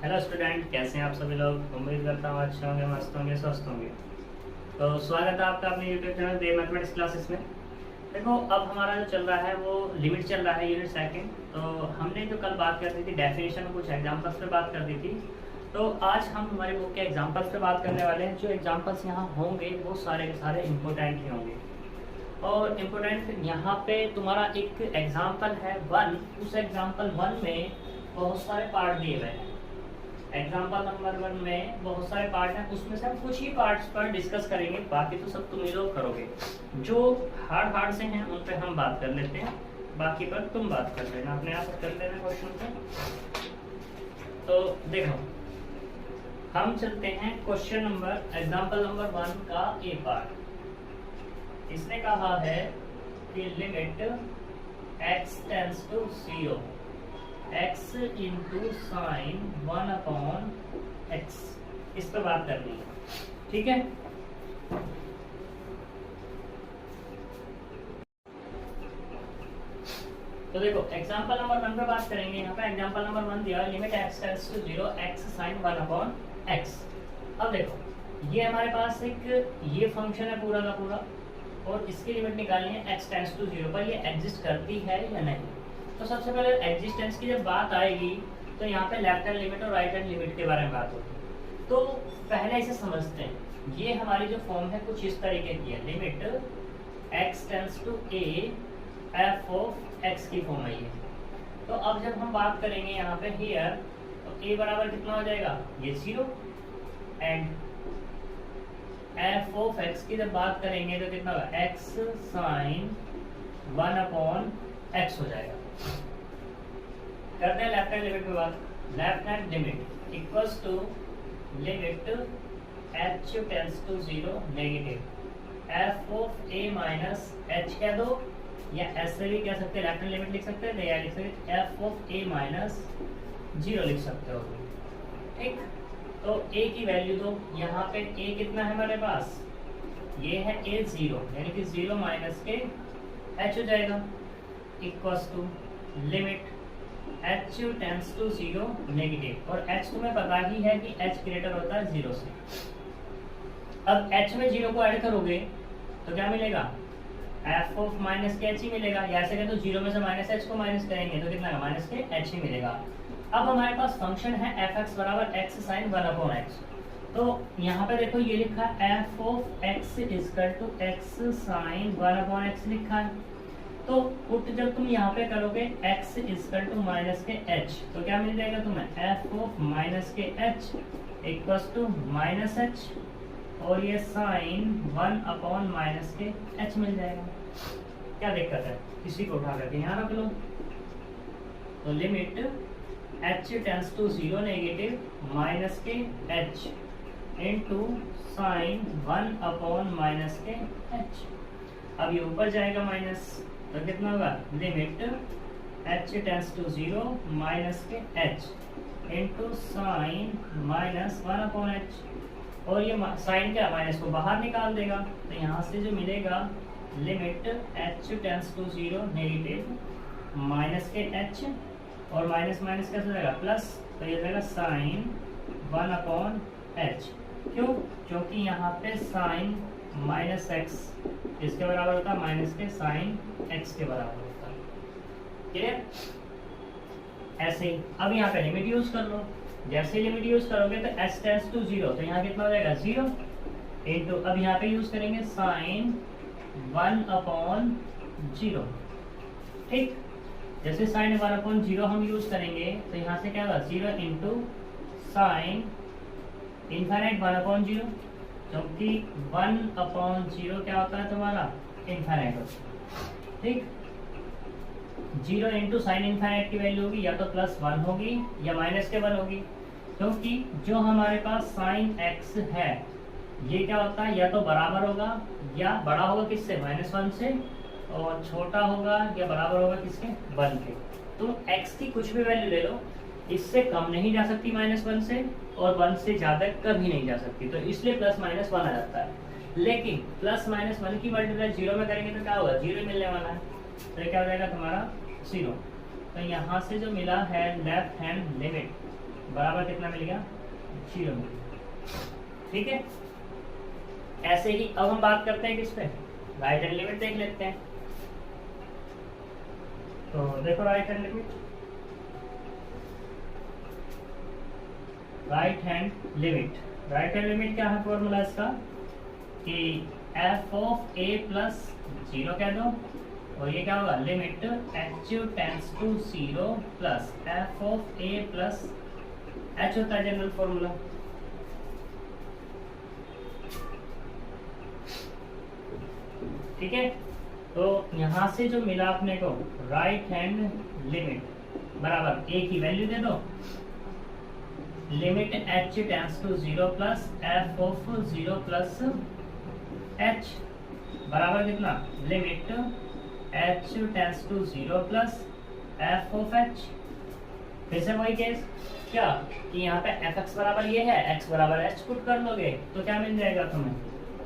Hello student, कैसे हैं आप सभी लोग। उम्मीद करता हूँ अच्छे होंगे, मस्त होंगे, स्वस्थ होंगे। तो स्वागत है आपका अपने यूट्यूब चैनल दे मैथमेटिक्स क्लासेस में। देखो, अब हमारा जो चल रहा है वो लिमिट चल रहा है, यूनिट सेकंड। तो हमने जो कल बात कर दी थी डेफिनेशन में, कुछ एग्जांपल्स पे बात कर दी थी। तो आज हम हमारे बुक के एग्जांपल्स पे बात करने वाले हैं। जो एग्जांपल्स यहाँ होंगे वो सारे के सारे इम्पोर्टेंट ही होंगे। और इम्पोर्टेंट यहाँ पे तुम्हारा एक एग्जाम्पल है वन। उस एग्जाम्पल वन में बहुत सारे पार्ट दिए गए हैं। एग्जाम्पल नंबर वन में बहुत सारे पार्ट हैं, उसमें से हम कुछ ही पार्ट्स पर डिस्कस करेंगे, बाकी तो सब तुम ही लोग करोगे। जो हार्ड से हैं उन पे हम बात कर लेते हैं, बाकी पर तुम बात कर लेना, अपने आप कर लेना क्वेश्चन पे। तो देखो, हम चलते हैं question number example number one का ए पार्ट। इसने कहा है कि limit x tends to 0 x into sine 1/x, इस पर बात करनी है। ठीक है, तो देखो एग्जांपल नंबर वन पे बात करेंगे। यहाँ पे एग्जांपल नंबर वन दिया limit x tends to 0 x sine 1/x। अब देखो, ये हमारे पास एक ये फंक्शन है पूरा का पूरा, और इसकी लिमिट निकालनी है x टेंस टू 0 पर। ये एग्जिस्ट करती है या नहीं। तो सबसे पहले एग्जिस्टेंस की जब बात आएगी तो यहाँ पे लेफ्ट हैंड लिमिट और राइट हैंड लिमिट के बारे में बात होगी। तो पहले इसे समझते हैं। ये हमारी जो फॉर्म है कुछ इस तरीके की है, limit x tends to a f of x की फॉर्म है ये। तो अब जब हम बात करेंगे यहाँ पे हियर, तो a बराबर कितना हो जाएगा, ये 0, एंड f ऑफ x की जब बात करेंगे तो कितना होगा, x साइन 1/x हो जाएगा। करते हैं लेफ्ट हैंड लिमिट पे बात। Left hand limit equals to limit h tends to 0 negative f of a minus h कह दो, या ऐसे भी कह सकते हैं, लेफ्ट हैंड लिमिट लिख सकते हैं, या लिख सकते हैं f ऑफ a माइनस 0 लिख सकते हो। ठीक, तो a की वैल्यू दो। यहाँ पे a कितना है हमारे पास, ये है a 0, यानी कि 0 माइनस के h हो जाएगा, equals to limit h tends to 0 negative. और h तुम्हें पता ही है कि h ग्रेटर होता है 0 से। अब h में 0 को ऐड करोगे तो क्या मिलेगा, f ऑफ माइनस के h ही मिलेगा, या ऐसे कहें तो 0 में से माइनस h को माइनस करेंगे तो कितना माइनस के h ही मिलेगा। अब हमारे पास फंक्शन है f(x) बराबर x साइन 1/x। तो यहाँ पे देखो ये लिखा है f of x equal to x sine 1/x लिखा है। तो पुट जब तुम यहाँ पे करोगे x इक्वल टू माइनस के h, तो क्या मिल जाएगा तुम्हें, f ऑफ माइनस के h equals to minus h, और ये साइन 1/माइनस के h मिल जाएगा। क्या दिक्कत है, इसी को उठा करके यहाँ रख लो। तो limit h tends to 0 negative minus के h इंटू साइन 1/माइनस के h। अब ये ऊपर जाएगा माइनस, तो कितना होगा, limit h tends to 0 minus के h into sine minus 1/h। और ये साइन क्या, माइनस को बाहर निकाल देगा, तो यहाँ से जो मिलेगा limit h tends to 0 negative minus के h, और माइनस माइनस कैसे जाएगा, प्लस, तो ये जाएगा साइन 1/h। क्यों, क्योंकि यहाँ पे साइन माइनस x इसके बराबर होता है माइनस के साइन x के बराबर होता है। क्लियर, ऐसे ही अब यहाँ पे लिमिट यूज कर लो। जैसे लिमिट यूज करोगे तो h टेंस टू 0, तो यहाँ कितना हो जाएगा 0 इंटू, अब यहाँ पे यूज करेंगे साइन 1/0। ठीक, जैसे साइन 1/0 हम यूज करेंगे तो यहाँ से क्या होगा, 0 इंटू साइन इनफाइनाइट 1/0, क्योंकि 1/0 क्या होता है तुम्हारा, इनफाइनाइट होता है। ठीक, 0 इंटू साइन इनफाइनाइट की वैल्यू होगी या तो +1 होगी या -1 होगी, क्योंकि जो हमारे पास साइन x है ये क्या होता है, या तो बराबर होगा या बड़ा होगा किससे, -1 से, और छोटा होगा या बराबर होगा किसके, 1 के। तुम x की कुछ भी वैल्यू ले लो, इससे कम नहीं जा सकती -1 से, और 1 से ज्यादा कभी नहीं जा सकती, तो इसलिए +-1 आ जाता है। लेकिन +-1 की मल्टीप्लाई 0 में करेंगे तो क्या होगा, 0 मिलने वाला है, तो क्या हो जाएगा तुम्हारा 0। तो यहाँ से जो मिला है लेफ्ट हैंड लिमिट बराबर कितना मिल गया, 0 मिल गया। ठीक है, ऐसे ही अब हम बात करते हैं किस पे, राइट हैंड लिमिट देख लेते हैं। तो देखो right hand limit, right hand limit क्या है फॉर्मूला इसका कि एफ ऑफ ए प्लस 0 कह दो, और ये क्या होगा, limit h tends to 0 plus f of a plus h होता है जनरल फॉर्मूला। ठीक है, तो यहां से जो मिला अपने को राइट हैंड लिमिट बराबर ए की वैल्यू दे दो, limit h tends to 0 plus f of 0 plus h बराबर कितना, limit h tends to 0 plus f of h. फिर से वही केस क्या कि यहाँ पे एफ एक्स बराबर ये है, एक्स बराबर एच पुट कर लोगे तो क्या मिल जाएगा तुम्हें,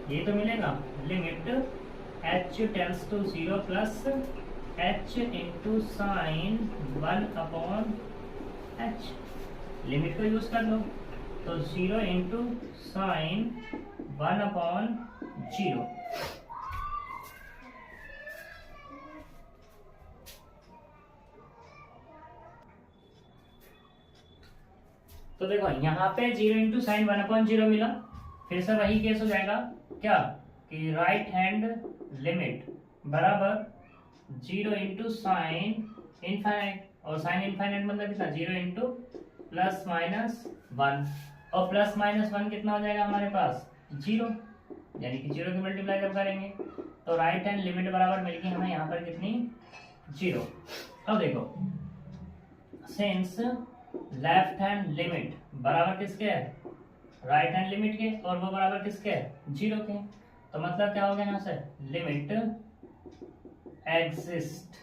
ये तो मिलेगा limit h tends to 0 plus h into sine 1 upon h. Limit को यूज कर लो तो 0 इंटू साइन 1 अपॉन 0। तो देखो यहाँ पे 0 इंटू साइन 1 अपॉन 0 मिला। फिर से वही केस हो जाएगा क्या कि राइट हैंड लिमिट बराबर 0 इंटू साइन इनफाइनाइट, और साइन इनफाइनाइट मतलब कितना, 0 इंटू प्लस माइनस 1, और प्लस माइनस 1 कितना हो जाएगा हमारे पास 0, यानी कि 0 की मल्टीप्लाई जब करेंगे तो राइट हैंड लिमिट बराबर मिलेगी हमें यहाँ पर कितनी, 0। अब देखो सिंस लेफ्ट हैंड लिमिट बराबर किसके है, राइट हैंड लिमिट के, और वो बराबर किसके है, 0 के, तो मतलब क्या हो गया यहाँ से, लिमिट एग्जिस्ट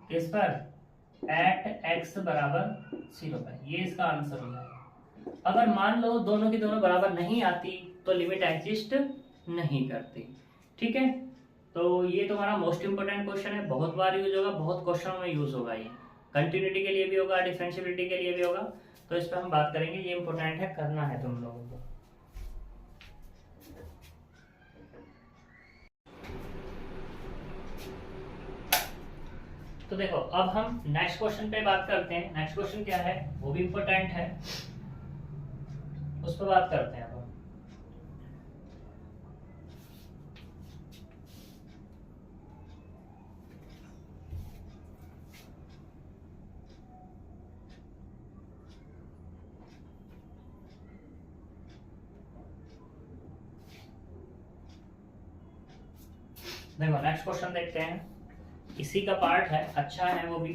किस पर, एट एक्स बराबर 0 पर। ये इसका आंसर हो जाएगा। अगर मान लो दोनों की दोनों बराबर नहीं आती तो लिमिट एग्जिस्ट नहीं करती। ठीक है, तो ये तुम्हारा मोस्ट इंपोर्टेंट क्वेश्चन है, बहुत बार यूज होगा, बहुत क्वेश्चनों में यूज होगा। ये कंटिन्यूटी के लिए भी होगा, डिफरेंशियबिलिटी के लिए भी होगा, तो इस पर हम बात करेंगे। ये इंपॉर्टेंट है, करना है तुम लोगों को। तो देखो अब हम नेक्स्ट क्वेश्चन पे बात करते हैं। नेक्स्ट क्वेश्चन क्या है, वो भी इंपॉर्टेंट है, उस पर बात करते हैं अब। देखो नेक्स्ट क्वेश्चन देखते हैं, इसी का पार्ट है, अच्छा है वो भी।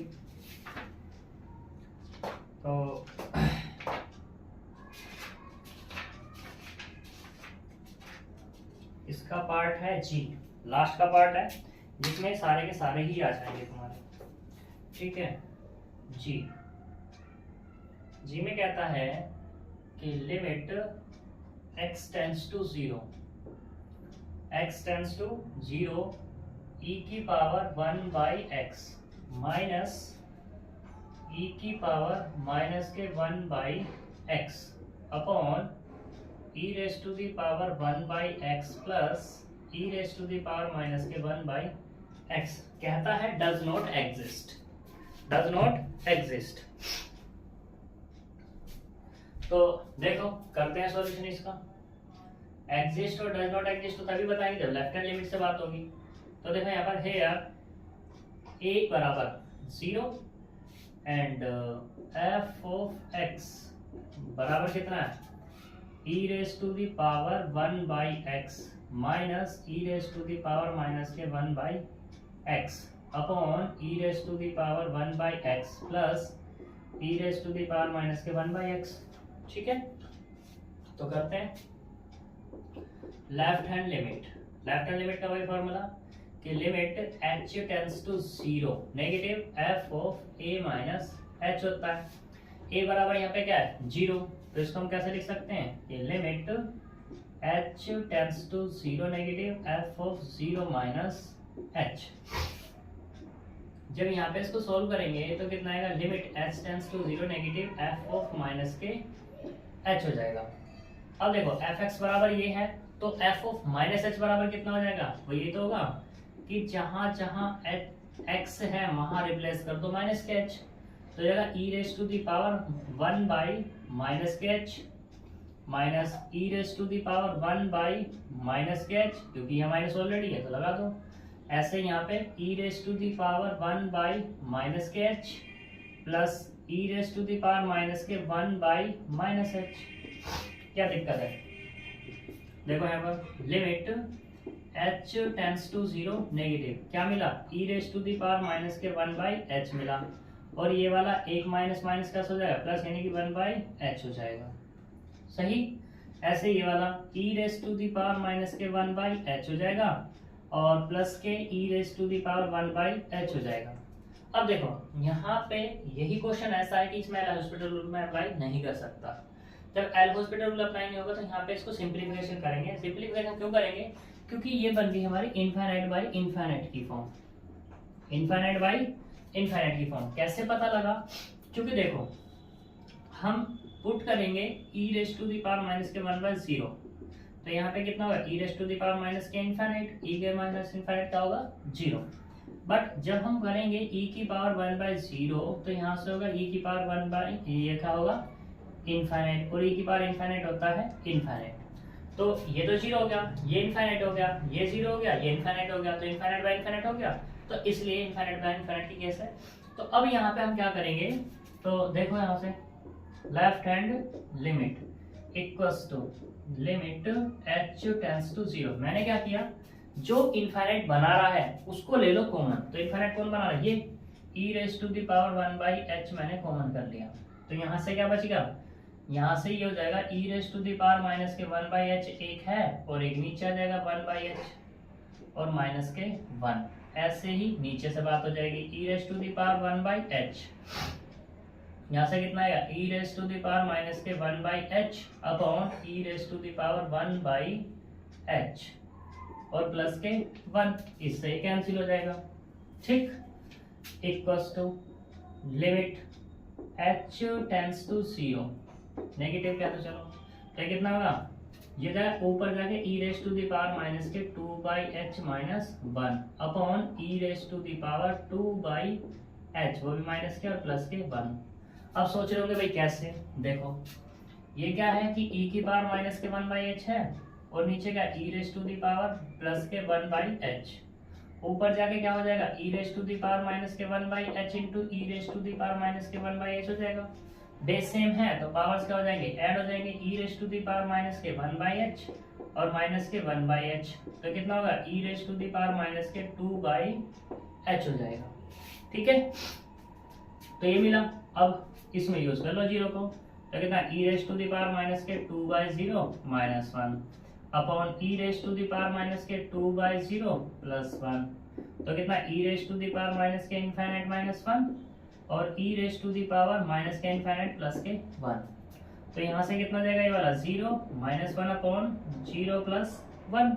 तो इसका पार्ट है जी, लास्ट का पार्ट है, जिसमें सारे के सारे ही आ जाएंगे तुम्हारे। ठीक है, जी में कहता है कि limit x tends to 0, x tends to 0 e की power 1 by x minus e की पावर माइनस के 1 by x upon e raise to the power 1 by x plus e raise to the power minus के 1 by x. कहता है does not exist, does not exist. तो देखो करते हैं solution इसका। एग्जिस्ट और डज नॉट एग्जिस्ट तो तभी बताएंगे जब लेफ्ट हैंड लिमिट से बात होगी। तो देखो यहाँ पर है यार ए बराबर 0 एंड एफ ऑफ एक्स बराबर कितना है, e raise to the power 1 by x minus e raise to the power minus के 1 by x upon e raise to the power 1 by x plus e raise to the power minus के 1 by x. ठीक है, तो करते हैं left hand limit. Left hand limit का वही formula कि limit h tends to 0 negative f of a minus h होता है। a बराबर यहाँ पे क्या है 0, तो इसको हम कैसे लिख सकते हैं कि limit h tends to 0 negative f of 0 minus h जब यहाँ पे इसको सोल्व करेंगे तो कितना आएगा, limit h tends to 0 negative f of minus के h हो जाएगा। अब देखो fx बराबर ये है तो f ऑफ माइनस h बराबर कितना हो जाएगा, वो ये तो होगा कि जहां जहां x है वहां रिप्लेस कर दो माइनस के h, तो जाएगा e raise to the power 1 by minus के h minus e raise to the power 1 by minus के h, क्योंकि यह माइनस ऑलरेडी है तो लगा दो। ऐसे यहाँ पे e raise to the power 1 by minus के h plus e raise to the power minus के 1 बाई माइनस h। क्या दिक्कत है, देखो यहाँ पर limit h tends to 0 negative, क्या मिला, e raise to the power minus के 1 बाई h मिला, और ये वाला एक माइनस माइनस का हो जाएगा प्लस, यानी कि 1 बाई h हो जाएगा। सही। ऐसे ये वाला e raise to the power minus के 1 बाई h हो जाएगा और प्लस के e raise to the power 1 by h हो जाएगा। अब देखो यहाँ पे यही क्वेश्चन ऐसा है कि इसमें एल हॉस्पिटल रूल में अप्लाई नहीं कर सकता। जब एल हॉस्पिटल रूल अप्लाई नहीं होगा तो यहाँ पे इसको सिंप्लीफिकेशन करेंगे। सिंप्लीफिकेशन क्यों करेंगे, क्योंकि ये बन गई हमारी इनफाइनाइट बाई इनफाइनाइट की फॉर्म। इनफाइनाइट बाई इनफाइनाइट की फॉर्म कैसे पता लगा, क्योंकि देखो हम पुट करेंगे e raise to the power minus के 1 बाई 0, तो यहाँ पे कितना होगा e raise to the power minus के इनफाइनाइट, e के माइनस इनफाइनाइट क्या होगा 0। बट जब हम करेंगे e की पावर 1 बाई 0 तो यहाँ से होगा e की पावर 1 बाई, ये क्या होगा इनफाइनाइट, और e की पावर इनफाइनाइट होता है इनफाइनाइट, तो ये तो 0 हो गया, ये इनफाइनाइट हो गया, ये 0 हो गया, ये इनफाइनाइट हो गया, तो इनफाइनाइट बाई इनफाइनाइट हो गया, तो इसलिए इनफाइनाइट बाई इनफाइनाइट की केस है। तो अब यहाँ पे हम क्या करेंगे, तो देखो यहाँ से left hand limit equals to limit h tends to 0। मैंने क्या किया, जो इनफाइनाइट बना रहा है उसको ले लो कॉमन, तो इनफाइनाइट कौन बना रहा है, ये e raise to the power 1 by h मैंने कॉमन कर लिया, तो यहाँ से क्या बचेगा, यहाँ से ये हो जाएगा e raise to the power minus के 1 बाई h एक है और एक नीचे आ जाएगा 1 बाई h और माइनस के 1, ऐसे ही नीचे से बात हो जाएगी e raise to the power 1 by h, यहाँ से कितना आएगा e raise to the power minus के 1 by h upon e raise to the power 1 by h और प्लस के 1, इससे कैंसिल हो जाएगा। ठीक, equals to limit h tends to 0 negative क्या, तो चलो क्या कितना होगा, ये जाएगा ऊपर जाके e raise to the power minus के 2 by h minus 1 upon e raise to the power 2 by h, वो भी माइनस के और प्लस के 1। अब सोच रहे होंगे भाई कैसे, देखो ये क्या है कि e की पावर माइनस के 1 बाई h है और नीचे का e raise to the power plus के 1 बाई h, ऊपर जाके क्या हो जाएगा e raise to the power minus के 1 by h into e raise to the power minus के 1 बाई h हो जाएगा। बेस सेम है तो पावर्स क्या हो जाएंगे, ऐड हो जाएंगे, e raise to the power minus के 1 बाई h और माइनस के 1 बाई h, तो कितना होगा e raise to the power minus के 2 बाई h हो जाएगा। ठीक है, तो ये मिला। अब इसमें यूज कर लो 0 को, तो कितना e raise to the power minus के 2 by 0 minus 1 upon e raise to the power minus के 2 बाई 0 प्लस 1, तो कितना e raise to the power minus के इनफाइनाइट माइनस 1 और e raise to the power minus के infinite plus के 1, तो यहाँ से कितना जाएगा, ये वाला 0 माइनस 1 अपॉन 0 प्लस 1,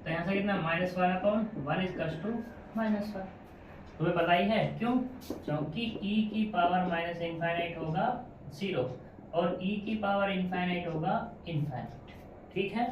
तो यहाँ से कितना minus 1 upon 1 equals to minus 1। तुम्हें पता ही है क्यों, क्योंकि e की पावर माइनस इनफाइनाइट होगा 0 और e की पावर इनफाइनाइट होगा इनफाइनाइट। ठीक है,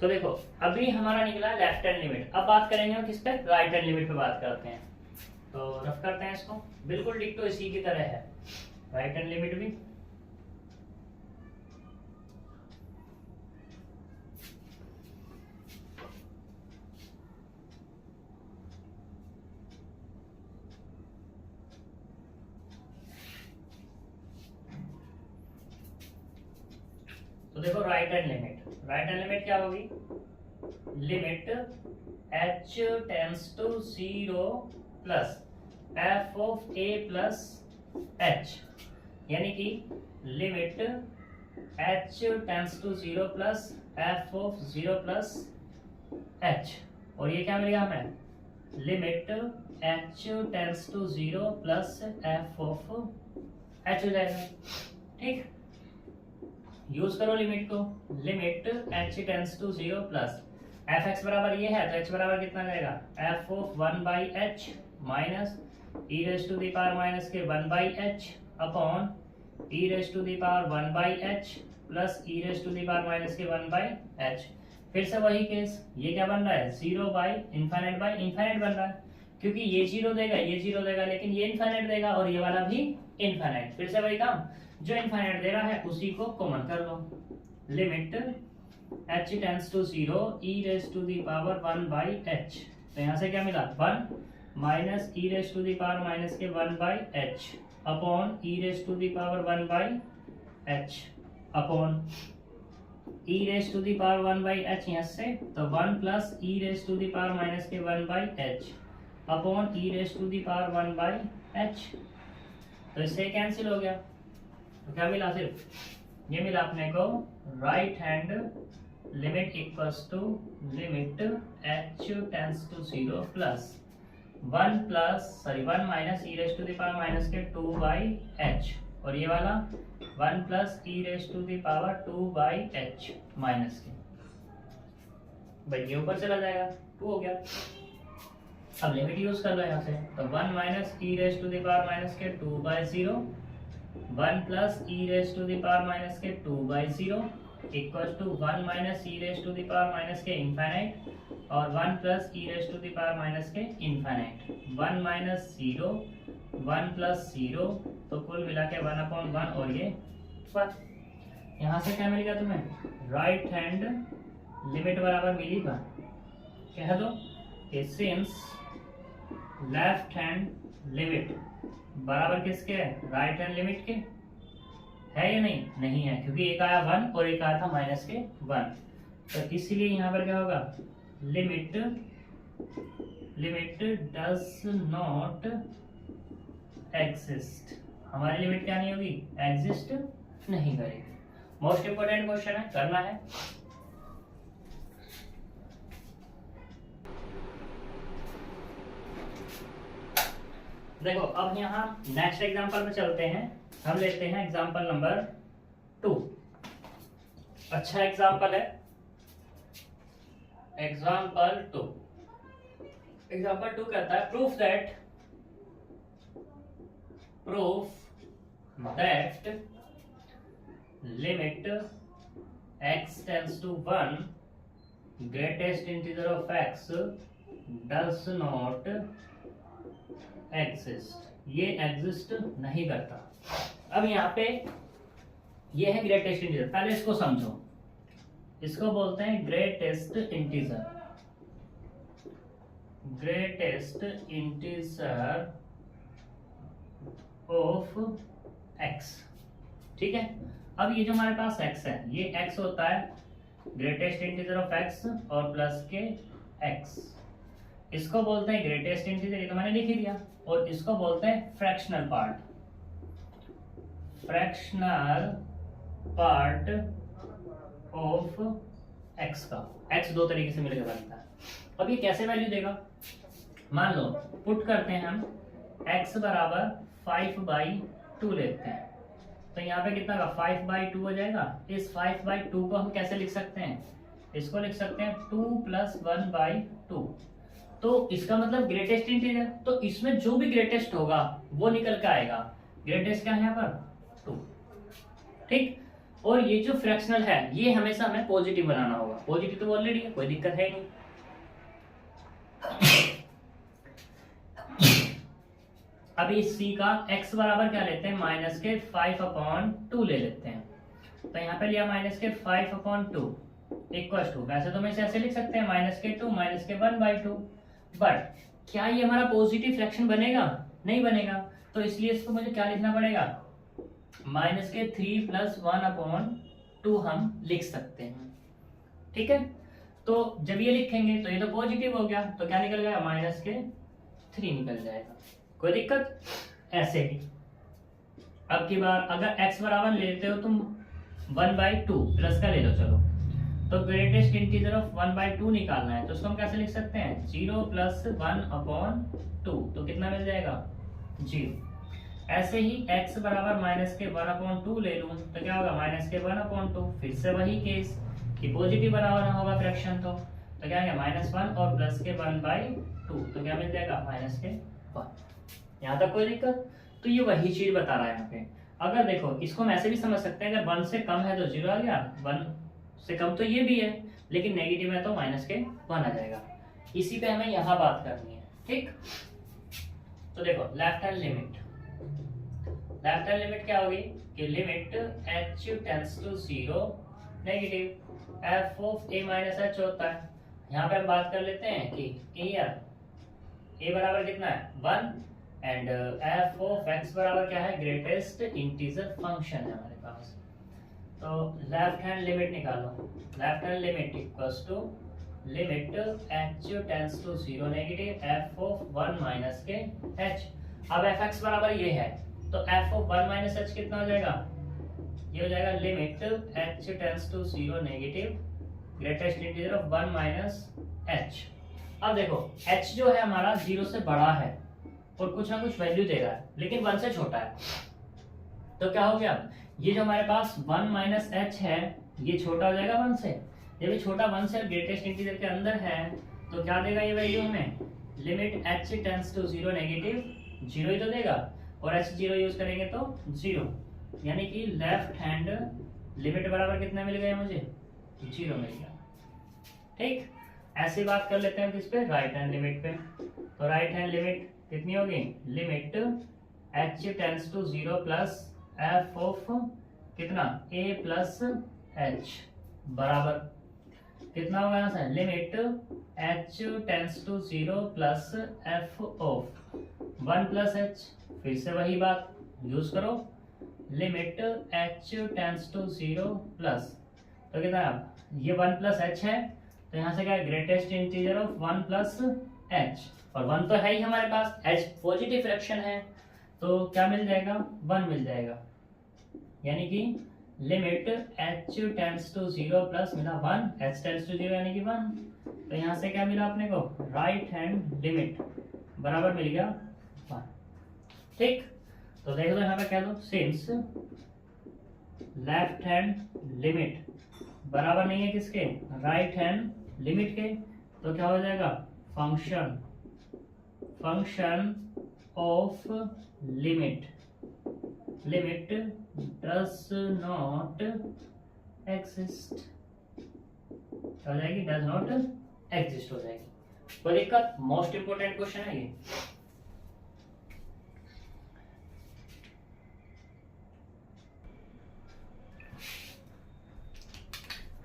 तो देखो अभी हमारा निकला लेफ्ट हैंड लिमिट। अब बात करेंगे हम किस पे, राइट हैंड लिमिट पे बात करते हैं। तो रफ करते हैं इसको, बिल्कुल डिक्टो इसी की तरह है राइट हैंड लिमिट भी। तो देखो राइट हैंड लिमिट क्या होगी, limit h tends to 0 plus f of a plus h, यानी कि limit h tends to 0 plus f of 0 plus h, और ये क्या मिलेगा हमें, limit h tends to 0 plus f of h हो जाएगा। ठीक, यूज करो लिमिट को, limit h tends to 0 plus f x बराबर ये है तो h बराबर कितना रहेगा f of 1/h minus e raise to the power minus के 1/h upon e raise to the power 1/h plus e raise to the power minus के 1/h। फिर से वही केस, ये क्या बन रहा है 0 बाई इनफाइनाइट बन रहा है, क्योंकि ये 0 देगा लेकिन ये इनफाइनाइट देगा और ये वाला भी इनफाइनाइट। फिर से वही काम, जो इनफाइनाइट दे रहा है उसी को कॉमन कर लो। Limit h tends to 0 e raise to the power 1/h, तो यहाँ से क्या मिला 1 minus e raise to the power minus के 1/h upon e raise to the power 1/h upon e raise to the power 1/h यहाँ से, तो 1 plus e raise to the power minus के 1/h upon e raise to the power 1/h। तो इससे cancel हो गया, तो क्या मिला, सिर्फ ये मिला अपने को right hand limit equals to limit h tends to 0 plus 1 minus e raise to the power minus के 2/h और ये वाला 1 plus e raise to the power 2/h minus के, भाई ये ऊपर चला जाएगा 2 हो गया। अब लिमिट यूज कर लो यहाँ से, तो 1 minus e raise to the power minus के 2/0 1 plus e raise to the power minus के 2/0 equal to 1 minus e raise to the power minus के इनफाइनाइट और 1 plus e raise to the power minus के infinite. 1 minus 0 1 plus 0, तो कुल मिला के 1/1 और ये 1। यहाँ से क्या मिलेगा तुम्हें राइट हैंड लिमिट बराबर मिली बा, कह दो कि सिंस लेफ्ट हैंड लिमिट बराबर किसके है राइट हैंड लिमिट के, है या नहीं, नहीं है, क्योंकि एक आया 1 और एक आया था माइनस के 1, तो इसीलिए यहाँ पर क्या होगा लिमिट डज नॉट एग्जिस्ट, हमारी लिमिट क्या नहीं होगी एग्जिस्ट नहीं करेगी। मोस्ट इंपोर्टेंट क्वेश्चन है, करना है। देखो अब यहाँ नेक्स्ट एग्जांपल में चलते हैं, हम लेते हैं एग्जांपल नंबर 2। अच्छा एग्जांपल है एग्जांपल 2। एग्जांपल 2 कहता है proof that limit x tends to 1 greatest integer of x does not exist, ये एग्जिस्ट नहीं करता। अब यहाँ पे ये है ग्रेटेस्ट इंटीजर, पहले इसको समझो, इसको बोलते हैं ग्रेटेस्ट इंटीजर ऑफ x। ठीक है, अब ये जो हमारे पास x है, ये x होता है ग्रेटेस्ट इंटीजर ऑफ x और प्लस के x, इसको बोलते हैं ग्रेटेस्ट इंटीजर, ये तो मैंने लिख ही दिया, और इसको बोलते हैं फ्रैक्शनल पार्ट ऑफ x का। x दो तरीके से मिलकर बनता है। अब ये कैसे वैल्यू देगा, मान लो पुट करते हैं हम x बराबर 5/2 लेते हैं, तो यहाँ पे कितना का 5/2 हो जाएगा। इस 5/2 को हम कैसे लिख सकते हैं, इसको लिख सकते हैं 2 + 1/2, तो इसका मतलब ग्रेटेस्ट इंटीजर, तो इसमें जो भी ग्रेटेस्ट होगा वो निकल के आएगा। ग्रेटेस्ट क्या है यहाँ पर 2, ठीक। और ये जो फ्रैक्शनल है ये हमेशा हमें पॉजिटिव बनाना होगा, पॉजिटिव तो ऑलरेडी है, कोई दिक्कत है ही नहीं। अब इस c का x बराबर क्या लेते हैं माइनस के 5/2 ले लेते हैं, तो यहाँ पे लिया माइनस के 5/2 इक्वल टू, वैसे तो मैं इसे ऐसे लिख सकते हैं माइनस के 2 माइनस के 1/2, बट क्या ये हमारा पॉजिटिव फ्रैक्शन बनेगा, नहीं बनेगा, तो इसलिए इसको मुझे क्या लिखना पड़ेगा माइनस के 3 + 1/2 हम लिख सकते हैं। ठीक है, तो जब ये लिखेंगे तो ये तो पॉजिटिव हो गया, तो क्या निकल गया माइनस के 3 निकल जाएगा, कोई दिक्कत। ऐसे ही अब की बार अगर x बराबर लेते हो तुम 1/2 प्लस का ले लो, चलो तो ग्रेटेस्ट इंटीजर ऑफ 1/2 निकालना है, तो उसको हम कैसे लिख सकते हैं 0 + 1/2, तो कितना मिल जाएगा 0। ऐसे ही x बराबर माइनस के 1/2 ले लूं तो क्या होगा, माइनस के 1/2। फिर से वही केस कि पॉजिटिव बना हुआ होगा फ्रैक्शन, तो क्या है -1 और प्लस के 1/2, तो क्या मिल जाएगा -1। यहाँ तक कोई दिक्कत? तो ये वही चीज बता रहा है यहाँ पे। अगर देखो इसको हम ऐसे भी समझ सकते हैं, अगर 1 से कम है तो 0 आ गया, 1 से कम तो ये भी है, लेकिन नेगेटिव है तो माइनस के 1 आ जाएगा। इसी पे हमें यहाँ बात करनी है, ठीक। तो देखो left hand limit, left hand limit क्या होगी कि limit h tends to 0 negative f of a minus h होता है। यहाँ पे हम बात कर लेते हैं कि a बराबर कितना है 1 एंड f ऑफ x बराबर क्या है, ग्रेटेस्ट इंटीजर फंक्शन है हमारे पास। तो लेफ्ट हैंड लिमिट निकालो, left hand limit equals to limit h tends to 0 negative f of 1 minus के h। अब fx बराबर ये है तो f ऑफ 1 माइनस h कितना हो जाएगा, ये हो जाएगा limit h tends to 0 negative greatest integer of 1 minus h। अब देखो h जो है हमारा 0 से बड़ा है और कुछ ना कुछ वैल्यू दे रहा है, लेकिन 1 से छोटा है, तो क्या हो गया, ये जो हमारे पास 1 माइनस h है ये छोटा हो जाएगा 1 से। जब ये छोटा 1 से ग्रेटेस्ट इंटीजर के अंदर है तो क्या देगा ये वैल्यू हमें, limit h tends to 0 negative 0 ही तो देगा, और h 0 यूज करेंगे तो 0, यानी कि लेफ्ट हैंड लिमिट बराबर कितना मिल गया मुझे, 0 मिल गया, ठीक। ऐसी बात कर लेते हैं किस पे, राइट हैंड लिमिट पे। तो राइट हैंड लिमिट कितनी होगी, limit h tends to 0 plus f of कितना a प्लस h बराबर कितना होगा, यहाँ से limit h tends to 0 plus f of 1 plus h। फिर से वही बात यूज करो, limit h tends to 0 plus, तो कितना ये 1 प्लस h है, तो यहाँ से क्या है, greatest integer of 1 plus h, और 1 तो है ही हमारे पास, h पॉजिटिव फ्रैक्शन है, तो क्या मिल जाएगा, 1 मिल जाएगा, यानी कि limit h tends to 0 plus मिला 1, h टेंड्स टू 0 यानी कि 1, तो यहाँ से क्या मिला अपने को, राइट हैंड लिमिट बराबर मिल गया 1, ठीक। तो देख लो यहाँ पे कह दो, सिंस लेफ्ट हैंड लिमिट बराबर नहीं है किसके, राइट हैंड लिमिट के, तो क्या हो जाएगा, function of limit does not exist हो जाएगी, डज नॉट एग्जिस्ट हो जाएगी। कोई दिक्कत, मोस्ट इंपोर्टेंट क्वेश्चन है ये।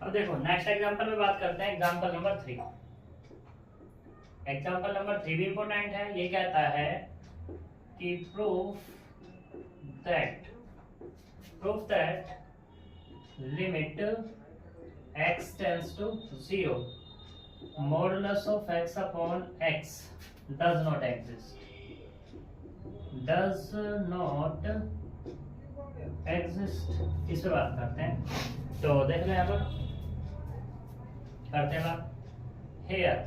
अब देखो नेक्स्ट एग्जांपल में बात करते हैं, एग्जांपल नंबर 3। एग्जांपल नंबर 3 भी इंपॉर्टेंट है। ये कहता है कि proof that limit x tends to 0 modulus of x upon x does not exist, इस पे बात करते हैं। तो देख लो यहाँ पर करते हैं बात, हेयर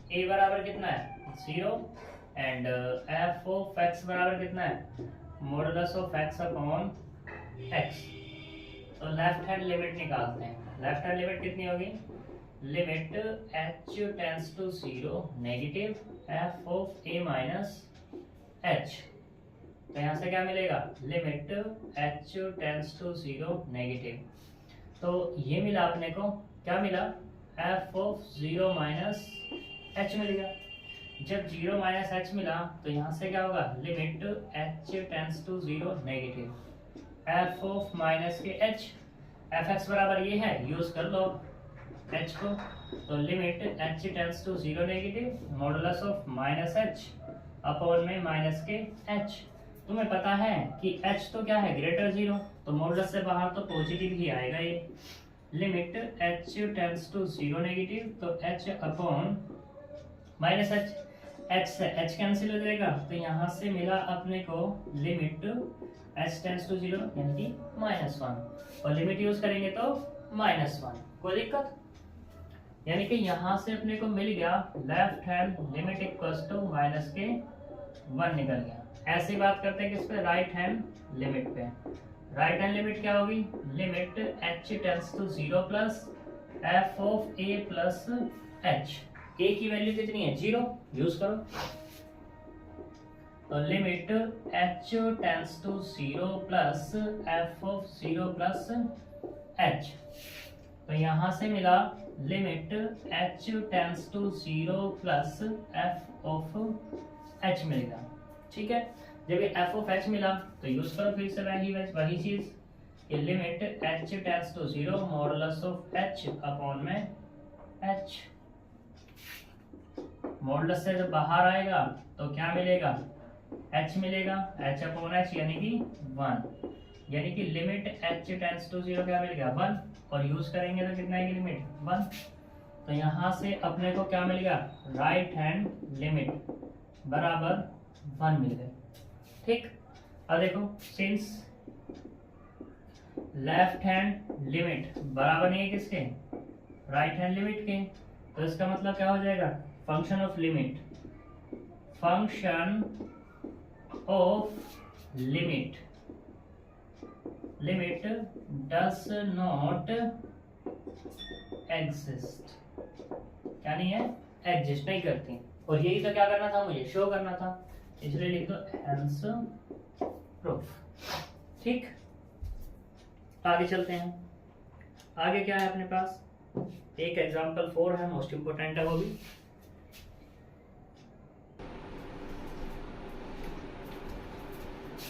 a बराबर कितना है 0 एंड f ऑफ x बराबर कितना है, modulus of x upon x। तो लेफ्ट हैंड लिमिट निकालते हैं। लेफ्ट हैंड लिमिट कितनी होगी, limit h tends to 0 negative f of a minus h। तो यहाँ से क्या मिलेगा, limit h tends to 0 negative, तो ये मिला अपने को, क्या मिला, f ऑफ 0 माइनस h मिल गया। जब 0 माइनस h मिला तो यहाँ से क्या होगा, limit h tends to 0 negative f of minus के h, fx बराबर ये है, यूज कर लो h को, तो limit h tends to 0 negative modulus of minus h upon में माइनस के h। तुम्हें पता है कि h तो क्या है, ग्रेटर 0, तो मॉडुलस से बाहर तो पॉजिटिव ही आएगा ये। Limit h tends to 0 negative, तो h अपॉन माइनस h से h कैंसिल हो जाएगा, तो यहाँ से मिला अपने को लिमिट h टेंड्स टू 0 यानी कि -1, और लिमिट यूज करेंगे तो -1। कोई दिक्कत, यानी कि यहाँ से अपने को मिल गया left hand limit equals to minus के 1 निकल गया, ऐसी बात करते हैं किस पे, राइट हैंड लिमिट पे। राइट हैंड लिमिट क्या होगी, limit h tends to 0 plus f of a plus h। a की वैल्यू कितनी है, 0, यूज करो। तो limit h tends to 0 plus f of 0 plus h। तो यहां से मिला limit h tends to 0 plus f of h मिलेगा। ठीक है, जब ये f ऑफ h मिला तो यूज करो फिर से वही चीज, ये limit h tends to 0 modulus of h upon में h। मॉडुलस से जब बाहर आएगा तो क्या मिलेगा, h मिलेगा, h अपॉन h यानी कि 1, यानी कि लिमिट h टेंड्स टू 0 क्या मिल गया, 1, और यूज करेंगे तो कितना है लिमिट 1। तो यहां से अपने को क्या मिल गया, राइट हैंड लिमिट बराबर 1 मिल गए। ठीक, अब देखो सिंस लेफ्ट हैंड लिमिट बराबर नहीं है किसके, राइट हैंड लिमिट के, तो इसका मतलब क्या हो जाएगा, function of limit, function of limit, limit does not exist, क्या नहीं है, एग्जिस्ट नहीं करती। और यही तो क्या करना था, मुझे शो करना था, इसलिए लिख दो हेंस प्रूफ। ठीक, आगे चलते हैं। आगे क्या है अपने पास, एक एग्जांपल 4 है, मोस्ट इंपोर्टेंट है वो भी।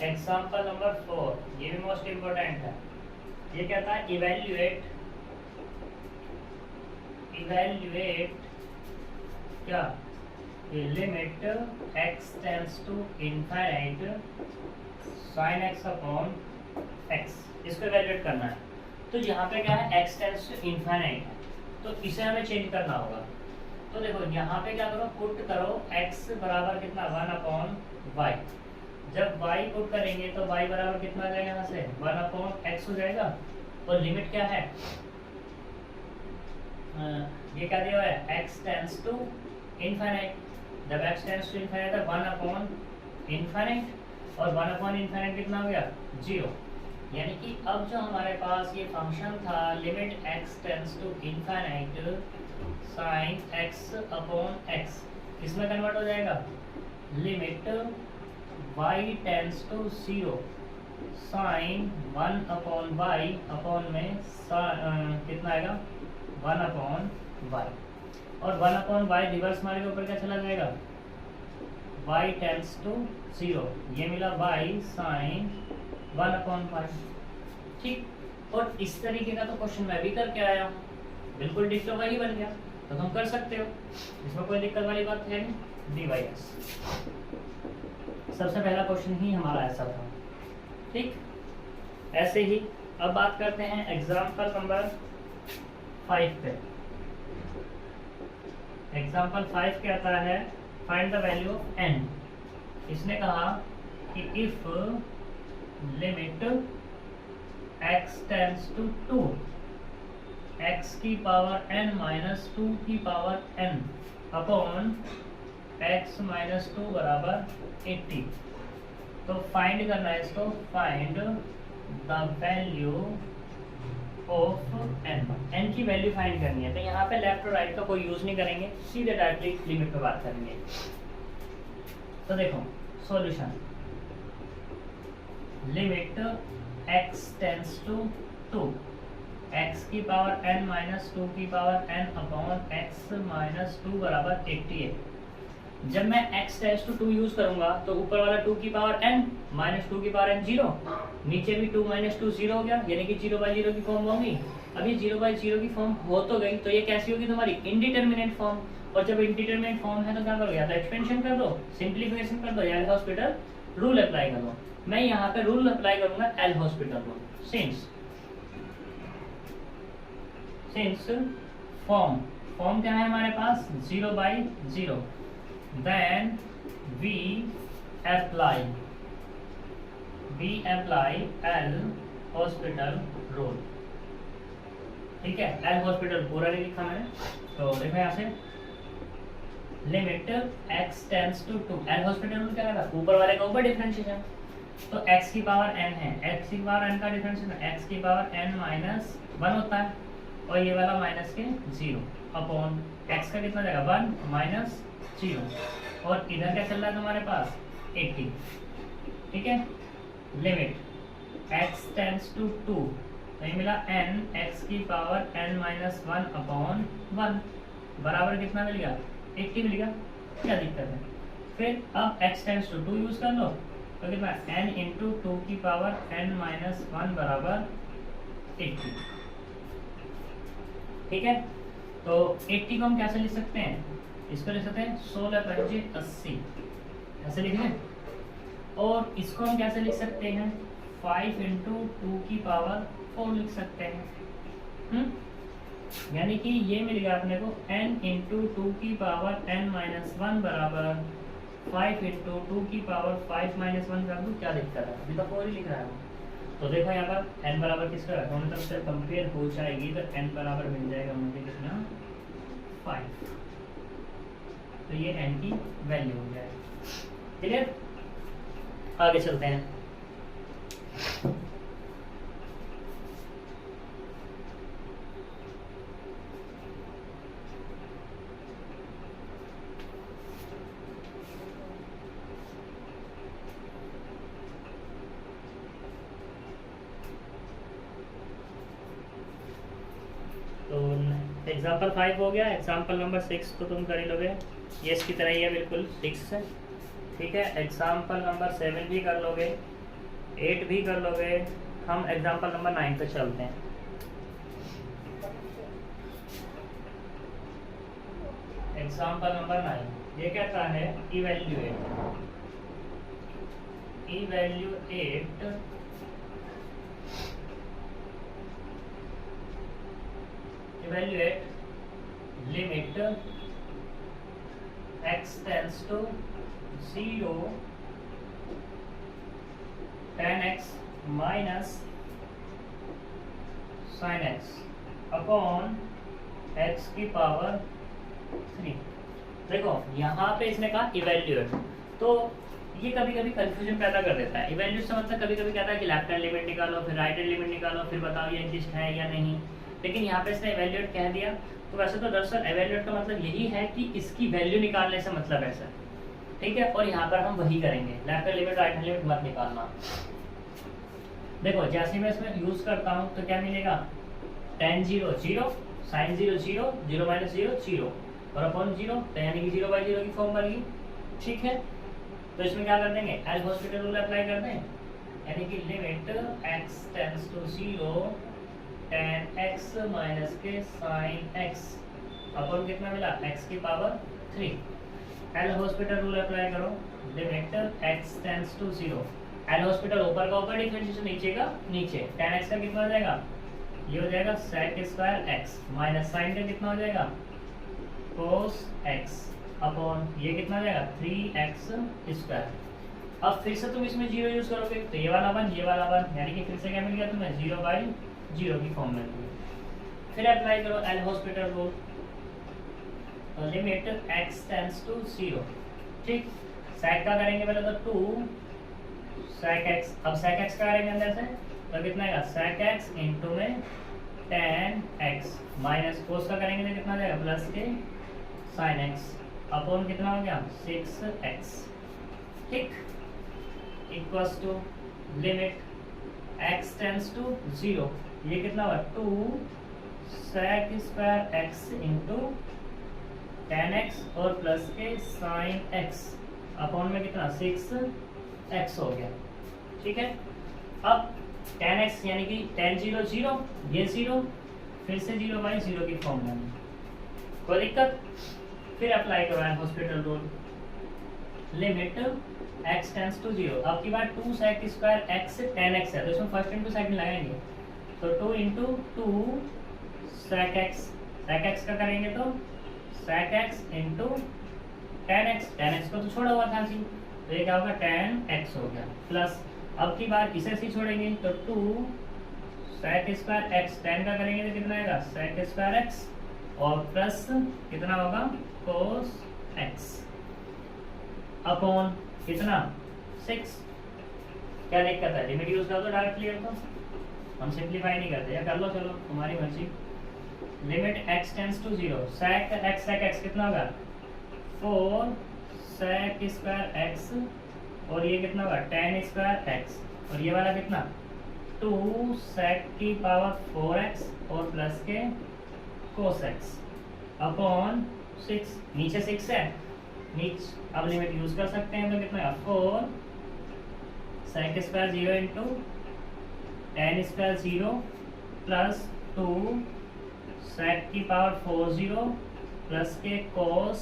एग्जांपल नंबर 4, ये भी मोस्ट इंपोर्टेंट है। ये कहता है इवेल्युएट क्या, limit x tends to infinite sin x upon x, इसको इवेल्युएट करना है। तो यहाँ पे क्या है, x टेंड्स टू इनफाइनाइट है, तो इसे हमें चेंज करना होगा। तो देखो यहाँ पे क्या करो, पुट करो x बराबर कितना, 1 अपॉन y। जब y पुट करेंगे तो y बराबर कितना आ जाएगा, यहाँ से 1 अपॉन x हो जाएगा। और लिमिट क्या है, ये क्या दिया हुआ है, x टेंड्स टू इनफाइनाइट। जब x टेंड्स टू इनफाइनाइट है 1 अपॉन इनफाइनाइट, और 1 अपॉन इनफाइनाइट कितना हो गया, 0। यानी कि अब जो हमारे पास ये फंक्शन था limit x tends to infinite sin x upon x, किसमें कन्वर्ट हो जाएगा, limit y tends to 0 sin 1 upon y upon में कितना आएगा, 1 अपॉन y। और 1 अपॉन y रिवर्स मारेगा ऊपर क्या चला जाएगा, y टेंड्स टू 0, ये मिला y sin 1 अपॉन y। ठीक, और इस तरीके का तो क्वेश्चन मैं भी करके आया हूँ, बिल्कुल डिक्टो वही बन गया, तो तुम कर सकते हो, इसमें कोई दिक्कत वाली बात है नहीं। dy/s सबसे पहला क्वेश्चन ही हमारा ऐसा था। ठीक, ऐसे ही अब बात करते हैं एग्जाम्पल नंबर 5 पे। एग्जाम्पल 5 कहता है find the value of n। इसने कहा कि if limit x tends to 2, x की पावर n माइनस 2 की power n upon x minus 2 बराबर 80। तो फाइंड करना है इसको, find the value of n की वैल्यू फाइंड करनी है। तो यहाँ पे लेफ्ट और राइट का कोई यूज नहीं करेंगे, सीधे डायरेक्टली लिमिट पे बात करेंगे। तो देखो solution, limit x tends to 2, x की पावर n माइनस 2 की power n upon x minus 2 बराबर 80 है। जब मैं x टेंड्स टू 2 यूज करूंगा तो ऊपर वाला 2 की पावर n माइनस 2 की पावर n 0, नीचे भी 2 माइनस 2 0 हो गया, यानी कि 0/0 की फॉर्म होगी। अब ये 0/0 की फॉर्म हो तो गई, तो ये कैसी होगी तुम्हारी, इंडिटरमिनेट फॉर्म। और जब इंडिटरमिनेट फॉर्म है तो क्या करो, या तो एक्सपेंशन कर दो, सिंप्लीफिकेशन कर दो, या एल हॉस्पिटल रूल अप्लाई कर दो। मैं यहाँ पे रूल अप्लाई करूंगा L hospital rule. Since form क्या है हमारे पास, 0/0, then we apply L hospital rule. ठीक है, एल हॉस्पिटल पूरा नहीं लिखा मैंने, तो देखो यहाँ से limit x tends to 2, L hospital rule क्या कहता है, ऊपर वाले का ऊपर डिफरेंशिएशन, तो x की पावर n है, x की पावर n का डिफरेंशिएशन x की पावर n माइनस 1 होता है, और ये वाला माइनस के 0 अपॉन x का कितना जाएगा 1 माइनस 0, और इधर क्या चल रहा है तुम्हारे पास 80, ठीक है। लिमिट x टेंड्स टू 2, तो ये मिला n x की पावर n माइनस 1 अपॉन 1 बराबर कितना मिल गया 80 मिल गया, क्या दिक्कत है। फिर अब x टेंड्स टू 2 यूज कर लो, तो कितना n इंटू 2 की पावर n माइनस 1 बराबर 80, ठीक है। तो 80 को हम कैसे लिख सकते हैं, इसको लिख सकते हैं 16 पंजे 80, ऐसे लिख लें। और इसको हम कैसे लिख सकते हैं 5 इंटू 2 की पावर 4 लिख सकते हैं, यानी कि ये मिल गया अपने को n इंटू 2 की पावर n माइनस 1 बराबर 5 इंटू 2 की पावर 5 माइनस 1 कर दूँ, क्या दिक्कत है, अभी तो 4 ही लिख रहा है। तो देखो यहाँ पर n बराबर किसका है, दोनों तरफ से कंपेयर हो जाएगी, तो n बराबर मिल जाएगा मुझे कितना 5, तो ये n की वैल्यू हो जाएगी, क्लियर। आगे चलते हैं। तो एग्जाम्पल 5 हो गया, एग्जाम्पल नंबर 6 तो तुम कर ही लोगे, ये इसकी तरह ही है बिल्कुल 6 है, ठीक है। एग्जाम्पल नंबर 7 भी कर लोगे, 8 भी कर लोगे। हम एग्जाम्पल नंबर 9 पे चलते हैं। एग्जाम्पल नंबर 9 ये कहता है evaluate limit x tends to 0 tan x minus sin x upon x की पावर 3। देखो यहाँ पे इसने कहा इवैल्यूएट, तो ये कभी कभी कंफ्यूजन पैदा कर देता है। इवैल्यूएट से मतलब कभी कभी कहता है कि लेफ्ट हैंड लिमिट निकालो, फिर राइट हैंड लिमिट निकालो, फिर बताओ ये एग्जिस्ट है या नहीं, लेकिन यहाँ पे इसने इवैल्यूएट कह दिया। तो वैसे तो दरअसल इवैल्यूएट का मतलब यही है कि इसकी वैल्यू निकालने से मतलब ऐसा, ठीक है। और यहाँ पर हम वही करेंगे, left hand limit right hand limit मत निकालना। देखो जैसे मैं इसमें यूज करता हूँ तो क्या मिलेगा, tan 0 0, sin 0 0, 0 माइनस 0 0, और अपॉन 0, तो यानी कि 0 बाई 0 की फॉर्म बन गई, ठीक है। तो इसमें क्या कर देंगे, एल हॉस्पिटल रूल अप्लाई कर दें, यानी कि limit x tends to 0 tan x minus के sin x अपॉन कितना मिला x की power 3। L hospital rule apply करो, limit x tends to 0, L hospital ऊपर का ऊपर डिफरेंशिएशन नीचे का नीचे, tan x का कितना हो जाएगा, ये हो जाएगा sec square x minus sin का कितना हो जाएगा cos x अपॉन ये कितना हो जाएगा 3x स्क्वायर। अब फिर से तुम इसमें 0 यूज करोगे तो ये वाला 1 ये वाला 1, यानी कि फिर से क्या मिल गया तुम्हें 0 बाई 0 की फॉर्म में। फिर अप्लाई करो L hospital rule, limit x tends to 0, ठीक। sec का करेंगे पहले तो 2 sec x, अब sec x का करेंगे अंदर से तो कितना आएगा sec x इंटू में tan x माइनस cos का करेंगे तो कितना आ जाएगा प्लस के sin x अपॉन कितना हो गया 6x, ठीक, equals to limit x tends to 0, ये कितना हुआ 2 sec square x into tan x और प्लस के sin x अपॉन में कितना 6x हो गया, ठीक है। अब tan x यानी कि tan 0 0, ये 0, फिर से 0 बाई 0 की फॉर्म में, कोई दिक्कत। फिर अप्लाई करो hospital rule, limit x tends to 0, अब की बार 2 sec square x tan x है तो इसमें फर्स्ट इंटू सेकंड लगाएंगे, तो 2 इंटू 2 sec x का करेंगे तो sec x into tan x को तो छोड़ा हुआ था जी, तो ये क्या होगा tan x हो गया, प्लस अब की बार इसे सी छोड़ेंगे तो 2 sec स्क्वायर x tan का करेंगे तो कितना आएगा sec स्क्वायर x और प्लस कितना होगा cos एक्स अपॉन कितना 6। क्या दिक्कत है, लिमिट यूज कर दो डायरेक्टली, तो हम सिंप्लीफाई नहीं करते, या कर लो, चलो तुम्हारी मर्जी। Limit x tends to 0, sec x कितना होगा 4 sec स्क्वायर x, और ये कितना होगा tan स्क्वायर x, और ये वाला कितना 2 sec की पावर 4x और प्लस के cos x अपॉन 6। नीचे 6 है, नीचे अब लिमिट यूज कर सकते हैं, तो कितना है 4 sec square 0 into tan square 0 plus 2 sec की पावर 4 0 प्लस के cos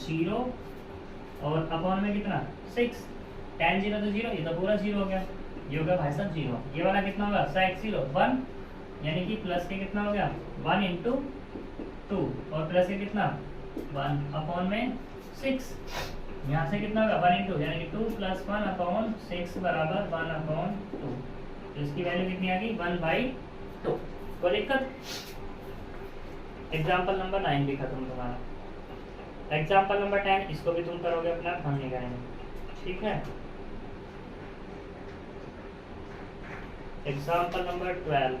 0 और अपॉन में कितना 6। tan 0 तो 0, ये तो पूरा 0 हो गया, ये हो गया भाई साहब 0। ये वाला कितना होगा sec 0 1, यानी कि प्लस के कितना हो गया 1 इंटू 2 और प्लस के कितना 1 अपॉन में 6। यहाँ से कितना होगा 1 इंटू, यानी कि 2 प्लस 1 अपॉन 6 बराबर 1 अपॉन 2। तो इसकी वैल्यू कितनी आ गई 1/2। कोई दिक्कत। एग्जाम्पल नंबर 9 भी खत्म तुम्हारा। एग्जाम्पल नंबर 10 इसको भी तुम करोगे अपना, हम नहीं करेंगे, ठीक है। एग्जाम्पल नंबर 12,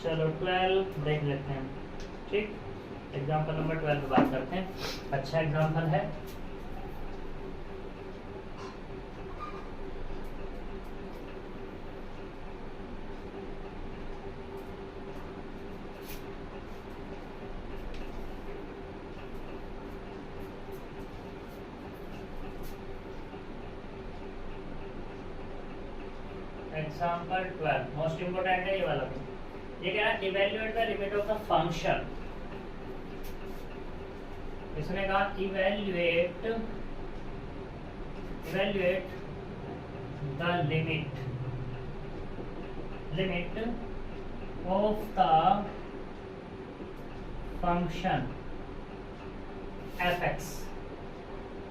चलो 12 देख लेते हैं, ठीक। एग्जाम्पल नंबर 12 पे बात करते हैं। अच्छा एग्जाम्पल है, एग्जाम्पल 12 मोस्ट इंपोर्टेंट है ये वाला भी। ये क्या है, evaluate the limit of the function. इसने कहा evaluate the limit of the function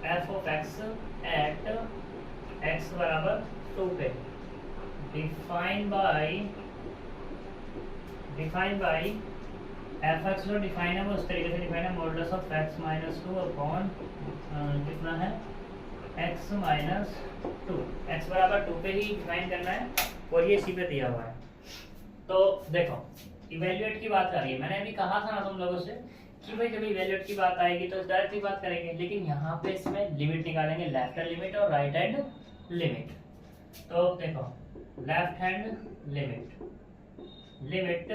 f of x at x बराबर 2 पे, डिफाइन बाय एफ एक्स जो डिफाइन है वो उस तरीके से डिफाइन है, modulus of x minus 2 upon कितना है x माइनस 2। x बराबर 2 पे ही डिफाइन करना है, और ये इसी पे दिया हुआ है। तो देखो इवेल्युएट की बात कर रही है, मैंने अभी कहा था ना तुम लोगों से कि भाई जब इवेल्युएट की बात आएगी तो डायरेक्टली बात करेंगे, लेकिन यहाँ पे इसमें लिमिट निकालेंगे, लेफ्ट हैंड लिमिट और राइट हैंड लिमिट। तो देखो left hand limit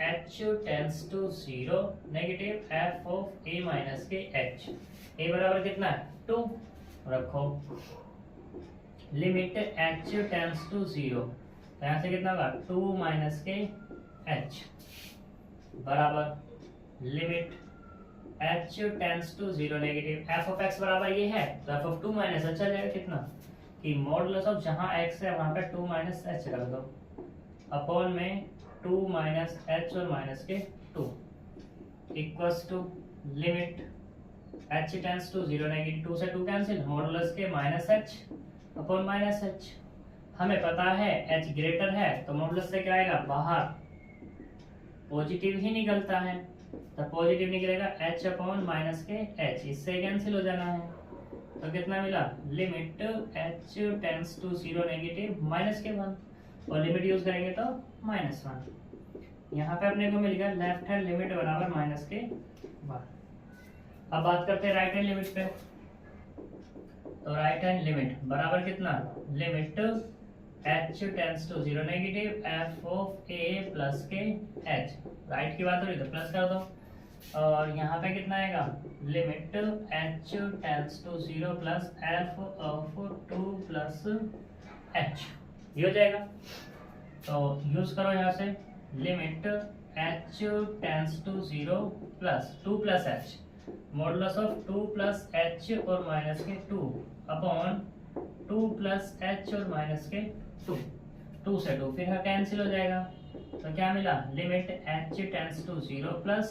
h tends to 0 negative f of a minus के h, a बराबर कितना है 2 रखो, लिमिट h टेंड्स टू 0, यहाँ से कितना होगा 2 माइनस के h बराबर limit h tends to 0 negative f of x बराबर ये है, तो f ऑफ 2 माइनस h आ जाएगा कितना कि मॉडुलस ऑफ जहाँ x है वहाँ पे 2 माइनस h रख दो, अपॉन में 2 माइनस h और माइनस के 2 equals to limit h tends to 0 negative 2 से 2 कैंसिल, मॉडुलस के minus h upon minus h। हमें पता है h ग्रेटर है तो मॉडुलस से क्या आएगा बाहर, पॉजिटिव ही निकलता है, तो पॉजिटिव निकलेगा h अपॉन माइनस के h, इससे कैंसिल हो जाना है। तो कितना मिला limit h tends to 0 negative minus के 1, और लिमिट यूज करेंगे तो -1। यहाँ पे अपने को मिल गया लेफ्ट हैंड लिमिट बराबर माइनस के 1। अब बात करते हैं राइट हैंड लिमिट पे। तो राइट हैंड लिमिट बराबर कितना limit h tends to 0 negative f of a plus के h, राइट की बात हो रही तो प्लस कर दो, और यहाँ पे कितना आएगा limit h tends to 0 plus f of 2 plus h, ये हो जाएगा। तो यूज करो यहाँ से limit h tends to 0 plus 2 plus h, modulus of 2 plus h और माइनस के 2 अपॉन 2 प्लस h और माइनस के 2 से 2 फिर कैंसिल हो जाएगा। तो क्या मिला limit h tends to 0 plus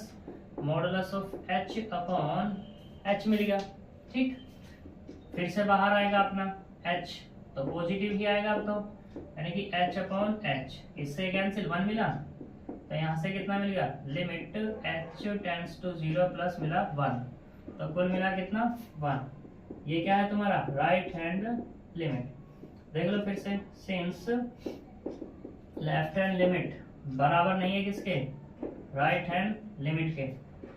modulus of h upon h मिल गया, ठीक। फिर से बाहर आएगा अपना h, तो पॉजिटिव ही आएगा अब तो, यानी कि h अपॉन h, इससे कैंसिल 1 मिला, तो यहाँ से कितना मिल गया limit h tends to 0 plus मिला 1, तो कुल मिला कितना 1। ये क्या है तुम्हारा राइट हैंड लिमिट। देख लो फिर से, सिंस लेफ्ट हैंड लिमिट बराबर नहीं है किसके, राइट हैंड लिमिट के,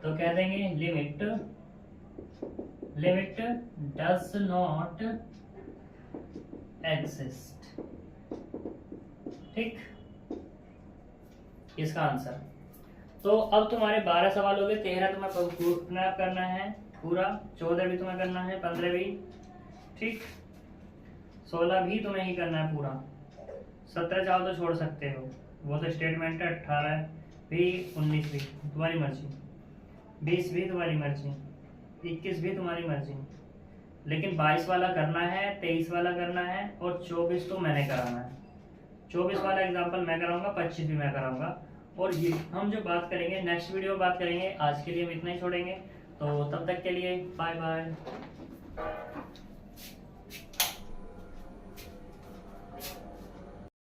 तो कह देंगे लिमिट डज नॉट एग्जिस्ट। ठीक, इसका आंसर। तो अब तुम्हारे 12 सवाल हो गए, 13 तुम्हें पूरा करना है पूरा, 14 भी तुम्हें करना है, 15 भी, ठीक, 16 भी तुम्हें ही करना है पूरा, 17 चाहो तो छोड़ सकते हो, वो तो स्टेटमेंट है। 18 भी, 19 भी तुम्हारी मर्जी, 20 भी तुम्हारी मर्जी, 21 भी तुम्हारी मर्जी, लेकिन 22 वाला करना है, 23 वाला करना है, और 24 तो मैंने कराना है। 24 वाला एग्जाम्पल मैं कराऊंगा, 25 भी मैं कराऊंगा। और ये हम जो बात करेंगे नेक्स्ट वीडियो में बात करेंगे। आज के लिए हम इतना ही छोड़ेंगे, तो तब तक के लिए बाय बाय।